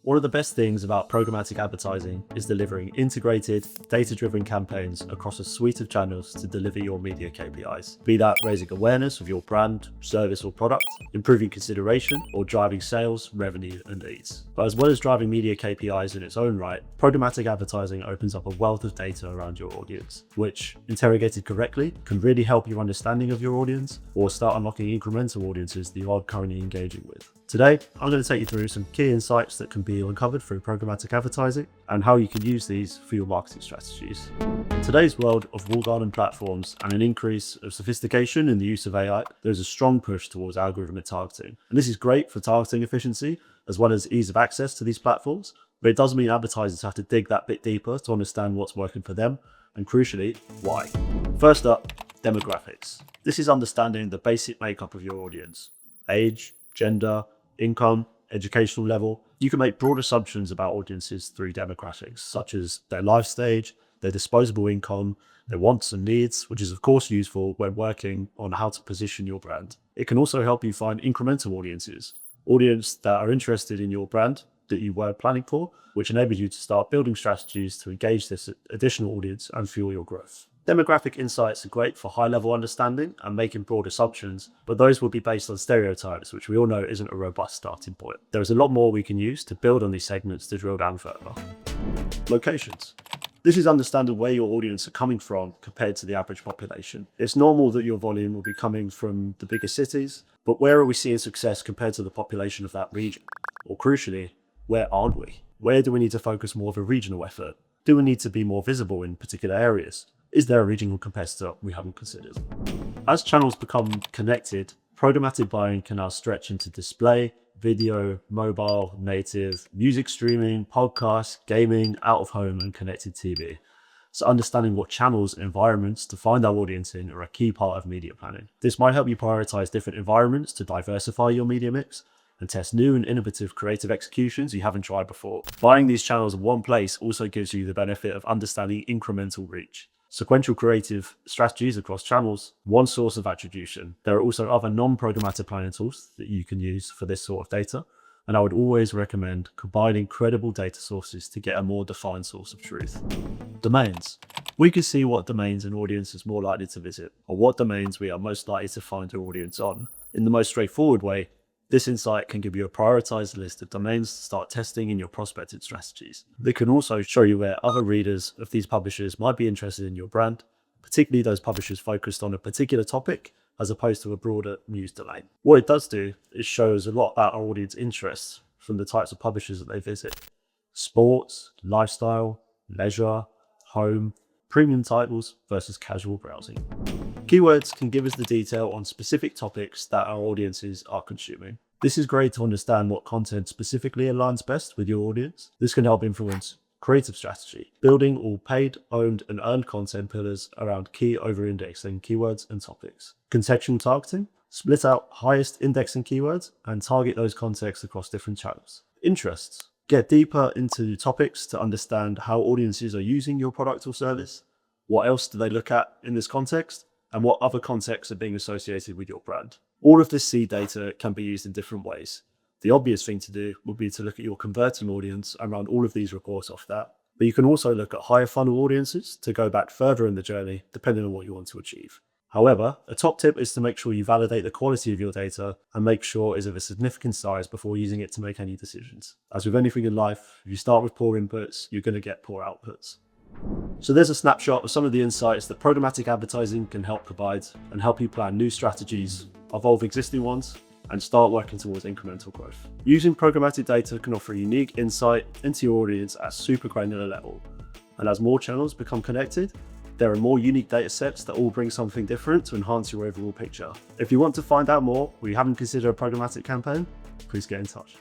One of the best things about programmatic advertising is delivering integrated, data-driven campaigns across a suite of channels to deliver your media KPIs. Be that raising awareness of your brand, service or product, improving consideration, or driving sales, revenue and leads. But as well as driving media KPIs in its own right, programmatic advertising opens up a wealth of data around your audience, which, interrogated correctly, can really help your understanding of your audience or start unlocking incremental audiences that you are currently engaging with. Today, I'm going to take you through some key insights that can be uncovered through programmatic advertising and how you can use these for your marketing strategies. In today's world of walled garden platforms and an increase of sophistication in the use of AI, there's a strong push towards algorithmic targeting. And this is great for targeting efficiency as well as ease of access to these platforms, but it does mean advertisers have to dig that bit deeper to understand what's working for them and, crucially, why. First up, demographics. This is understanding the basic makeup of your audience: age, gender, income, educational level. You can make broad assumptions about audiences through demographics, such as their life stage, their disposable income, their wants and needs, which is of course useful when working on how to position your brand. It can also help you find incremental audiences that are interested in your brand that you weren't planning for, which enables you to start building strategies to engage this additional audience and fuel your growth. Demographic insights are great for high-level understanding and making broad assumptions, but those will be based on stereotypes, which we all know isn't a robust starting point. There is a lot more we can use to build on these segments to drill down further. Locations. This is understanding where your audience are coming from compared to the average population. It's normal that your volume will be coming from the bigger cities, but where are we seeing success compared to the population of that region? Or crucially, where aren't we? Where do we need to focus more of a regional effort? Do we need to be more visible in particular areas? Is there a regional competitor we haven't considered? As channels become connected, programmatic buying can now stretch into display, video, mobile, native, music streaming, podcasts, gaming, out of home and connected TV. So understanding what channels and environments to find our audience in are a key part of media planning. This might help you prioritize different environments to diversify your media mix and test new and innovative creative executions you haven't tried before. Buying these channels in one place also gives you the benefit of understanding incremental reach. Sequential creative strategies across channels, one source of attribution. There are also other non-programmatic planning tools that you can use for this sort of data, and I would always recommend combining credible data sources to get a more defined source of truth. Domains. We can see what domains an audience is more likely to visit, or what domains we are most likely to find our audience on. In the most straightforward way, this insight can give you a prioritized list of domains to start testing in your prospecting strategies. They can also show you where other readers of these publishers might be interested in your brand, particularly those publishers focused on a particular topic as opposed to a broader news domain. What it does do is shows a lot about our audience interests from the types of publishers that they visit: sports, lifestyle, leisure, home, premium titles versus casual browsing. Keywords can give us the detail on specific topics that our audiences are consuming. This is great to understand what content specifically aligns best with your audience. This can help influence creative strategy, building all paid, owned, and earned content pillars around key over-indexing keywords and topics. Contextual targeting, split out highest indexing keywords and target those contexts across different channels. Interests, get deeper into topics to understand how audiences are using your product or service. What else do they look at in this context? And what other contexts are being associated with your brand. All of this seed data can be used in different ways. The obvious thing to do would be to look at your converting audience and run all of these reports off that. But you can also look at higher funnel audiences to go back further in the journey, depending on what you want to achieve. However, a top tip is to make sure you validate the quality of your data and make sure it is of a significant size before using it to make any decisions. As with anything in life, if you start with poor inputs, you're going to get poor outputs. So there's a snapshot of some of the insights that programmatic advertising can help provide and help you plan new strategies, evolve existing ones, and start working towards incremental growth. Using programmatic data can offer a unique insight into your audience at a super granular level. And as more channels become connected, there are more unique data sets that all bring something different to enhance your overall picture. If you want to find out more or you haven't considered a programmatic campaign, please get in touch.